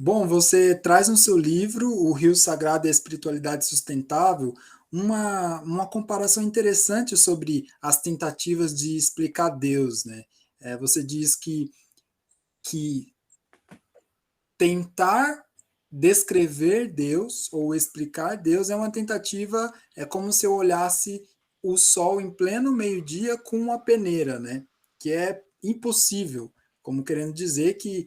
Bom, você traz no seu livro, O Rio Sagrado e a Espiritualidade Sustentável, uma comparação interessante sobre as tentativas de explicar Deus, né? Você diz que tentar descrever Deus ou explicar Deus é uma tentativa, é como se eu olhasse o sol em pleno meio-dia com uma peneira, né? Que é impossível, como querendo dizer que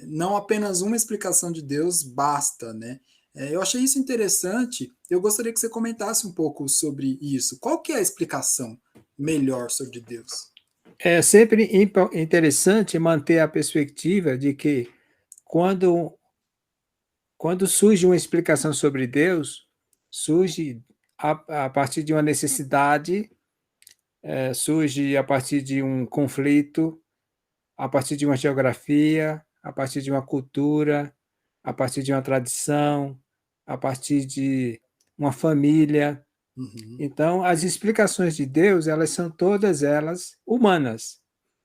não apenas uma explicação de Deus basta, né? Eu achei isso interessante. Eu gostaria que você comentasse um pouco sobre isso. Qual que é a explicação melhor sobre Deus? É sempre interessante manter a perspectiva de que quando, quando surge uma explicação sobre Deus, surge a partir de uma necessidade, surge a partir de um conflito, a partir de uma geografia, a partir de uma cultura, a partir de uma tradição, a partir de uma família. Uhum, Então, as explicações de Deus, elas são todas elas humanas.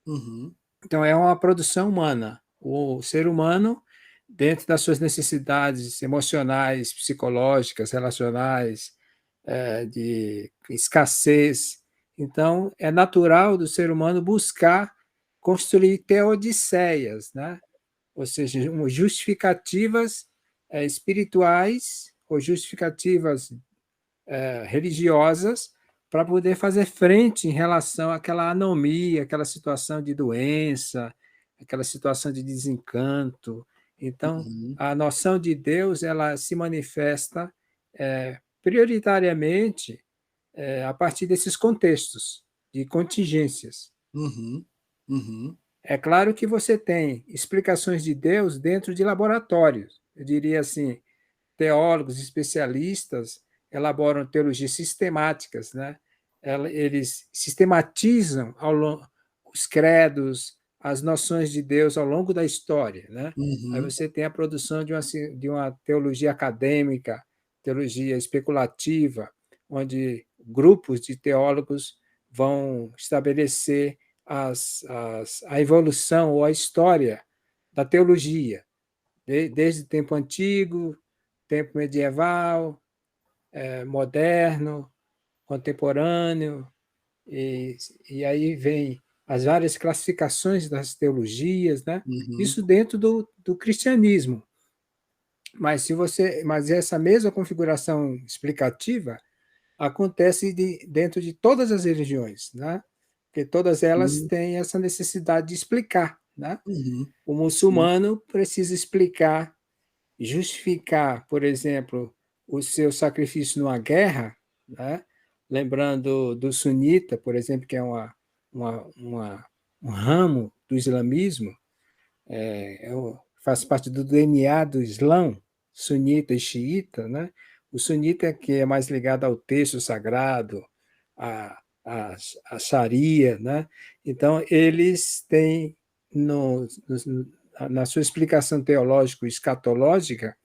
uhum, Então, é uma produção humana. O ser humano, dentro das suas necessidades emocionais, psicológicas, relacionais, de escassez. Então, é natural do ser humano buscar construir teodiceias, né? Ou seja, justificativas espirituais ou justificativas religiosas para poder fazer frente em relação àquela anomia, aquela situação de doença, aquela situação de desencanto. Então, uhum, a noção de Deus ela se manifesta prioritariamente a partir desses contextos de contingências. uhum, uhum, É claro que você tem explicações de Deus dentro de laboratórios. Eu diria assim, teólogos especialistas elaboram teologias sistemáticas, né? Eles sistematizam os credos, as noções de Deus ao longo da história, né? Aí uhum. você tem a produção de uma teologia acadêmica, teologia especulativa, onde grupos de teólogos vão estabelecer a evolução ou a história da teologia, desde o tempo antigo, tempo medieval, moderno, contemporâneo, e, e aí vem as várias classificações das teologias, né? Uhum, Isso dentro do cristianismo. Mas essa mesma configuração explicativa acontece dentro de todas as religiões, né? Porque todas elas sim, têm essa necessidade de explicar, né? uhum, O sim, muçulmano precisa explicar, justificar, por exemplo, o seu sacrifício numa guerra, né? Lembrando do sunita, por exemplo, que é uma, uma, um ramo do islamismo, faz parte do DNA do Islã, sunita e xiita, né? O sunita que é mais ligado ao texto sagrado, a, a Sharia, né? Então, eles têm, na sua explicação teológico-escatológica,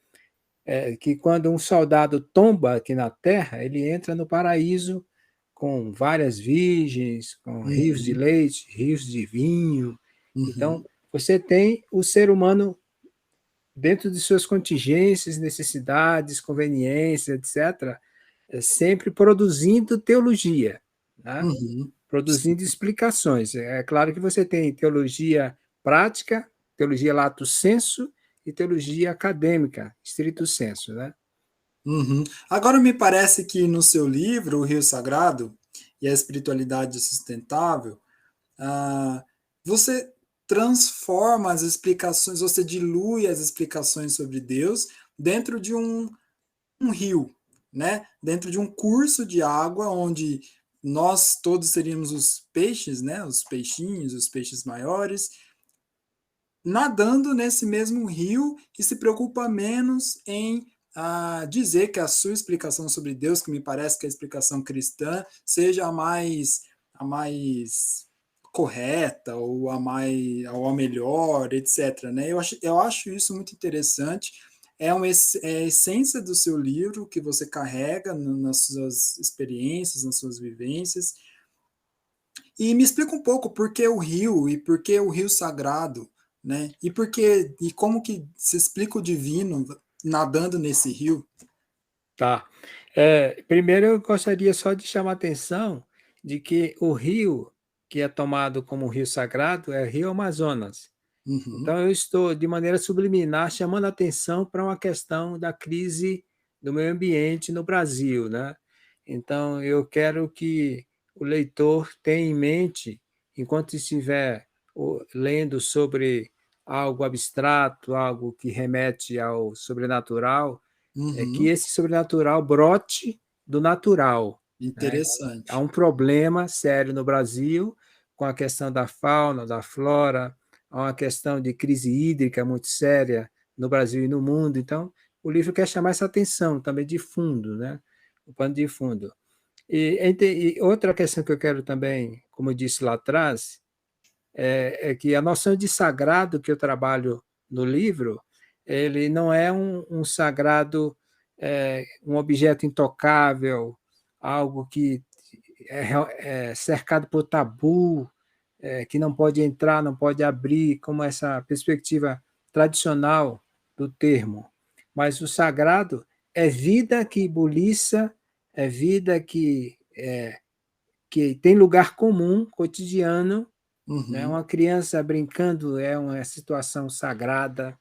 que quando um soldado tomba aqui na Terra, ele entra no paraíso com várias virgens, com rios de uhum, leite, rios de vinho. Então, uhum, você tem o ser humano dentro de suas contingências, necessidades, conveniências, etc., sempre produzindo teologia, né? uhum, sim, Produzindo explicações. É claro que você tem teologia prática, teologia lato sensu e teologia acadêmica, stricto sensu, né? uhum. Agora me parece que no seu livro, O Rio Sagrado e a Espiritualidade Sustentável, ah, você transforma as explicações, você dilui as explicações sobre Deus dentro de um rio, né? Dentro de um curso de água onde nós todos seríamos os peixes, né? Os peixinhos, os peixes maiores, nadando nesse mesmo rio e se preocupa menos em dizer que a sua explicação sobre Deus, que me parece que a explicação cristã, seja a mais correta ou ou a melhor, etc. Né? Eu acho isso muito interessante. É a essência do seu livro que você carrega nas suas experiências, nas suas vivências. E me explica um pouco por que o rio e por que o rio sagrado. né? E como que se explica o divino nadando nesse rio? Tá. Primeiro, eu gostaria só de chamar a atenção de que o rio que é tomado como rio sagrado é o Rio Amazonas. Uhum, Então, eu estou, de maneira subliminar, chamando a atenção para uma questão da crise do meio ambiente no Brasil, né? Então, eu quero que o leitor tenha em mente, enquanto estiver lendo sobre algo abstrato, algo que remete ao sobrenatural, é que uhum, esse sobrenatural brote do natural, né? Há interessante. um problema sério no Brasil com a questão da fauna, da flora, há uma questão de crise hídrica muito séria no Brasil e no mundo. Então, o livro quer chamar essa atenção também de fundo, né? O pano de fundo. E outra questão que eu quero também, como eu disse lá atrás, é que a noção de sagrado que eu trabalho no livro, ele não é um sagrado, um objeto intocável, algo que é cercado por tabu, que não pode entrar, não pode abrir, como essa perspectiva tradicional do termo. Mas o sagrado é vida que buliça, é vida que tem lugar comum, cotidiano, né? Uhum, Uma criança brincando é uma situação sagrada,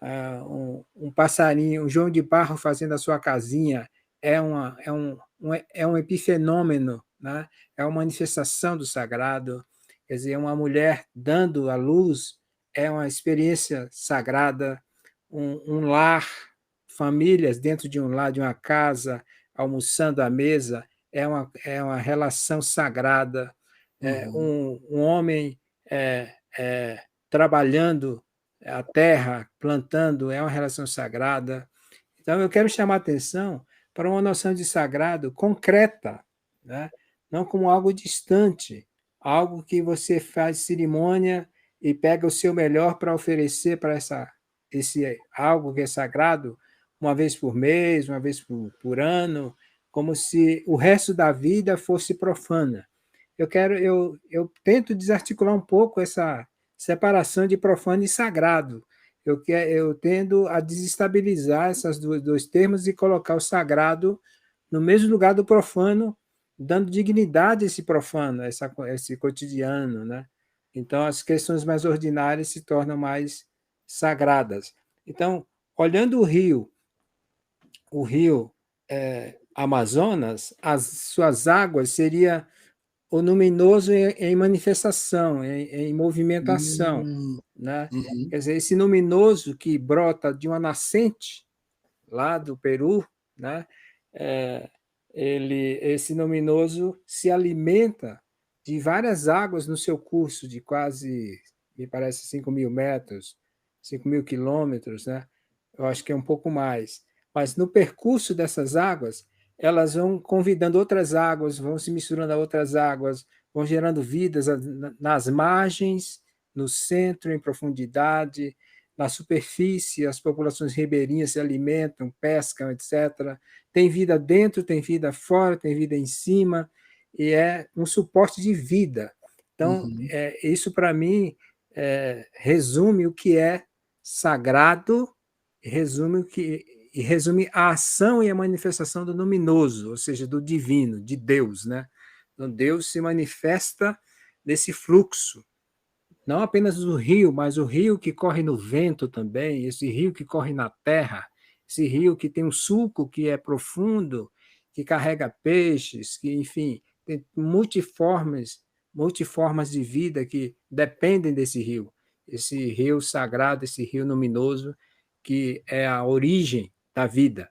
um passarinho, um João de Barro fazendo a sua casinha é um epifenômeno, né? É uma manifestação do sagrado. Quer dizer, uma mulher dando a luz é uma experiência sagrada, um lar, famílias dentro de um lar, de uma casa, almoçando à mesa, é uma relação sagrada. uhum, Um homem é, é, trabalhando a terra, plantando, é uma relação sagrada. Então, eu quero chamar a atenção para uma noção de sagrado concreta, né? Não como algo distante, algo que você faz cerimônia e pega o seu melhor para oferecer para esse algo que é sagrado uma vez por mês, uma vez por ano, como se o resto da vida fosse profana. Eu tento desarticular um pouco essa separação de profano e sagrado. Eu tendo a desestabilizar esses dois termos e colocar o sagrado no mesmo lugar do profano, dando dignidade a esse profano, esse cotidiano, né? Então, as questões mais ordinárias se tornam mais sagradas. Então, olhando o rio Amazonas, as suas águas seria o luminoso em manifestação, em movimentação, uhum, né? uhum, Quer dizer, esse luminoso que brota de uma nascente lá do Peru, né? É, esse luminoso se alimenta de várias águas no seu curso de quase, me parece, 5.000 metros, 5.000 quilômetros, né? Eu acho que é um pouco mais. Mas no percurso dessas águas, elas vão convidando outras águas, vão se misturando a outras águas, vão gerando vidas nas margens, no centro, em profundidade, na superfície, as populações ribeirinhas se alimentam, pescam, etc. Tem vida dentro, tem vida fora, tem vida em cima, e é um suporte de vida. Então, uhum, isso para mim resume o que é sagrado, e resume a ação e a manifestação do luminoso, ou seja, do divino, de Deus, né? Então, Deus se manifesta nesse fluxo, não apenas o rio, mas o rio que corre no vento também, esse rio que corre na terra, esse rio que tem um sulco que é profundo, que carrega peixes, que, enfim, tem multiformas de vida que dependem desse rio. Esse rio sagrado, esse rio luminoso, que é a origem da vida.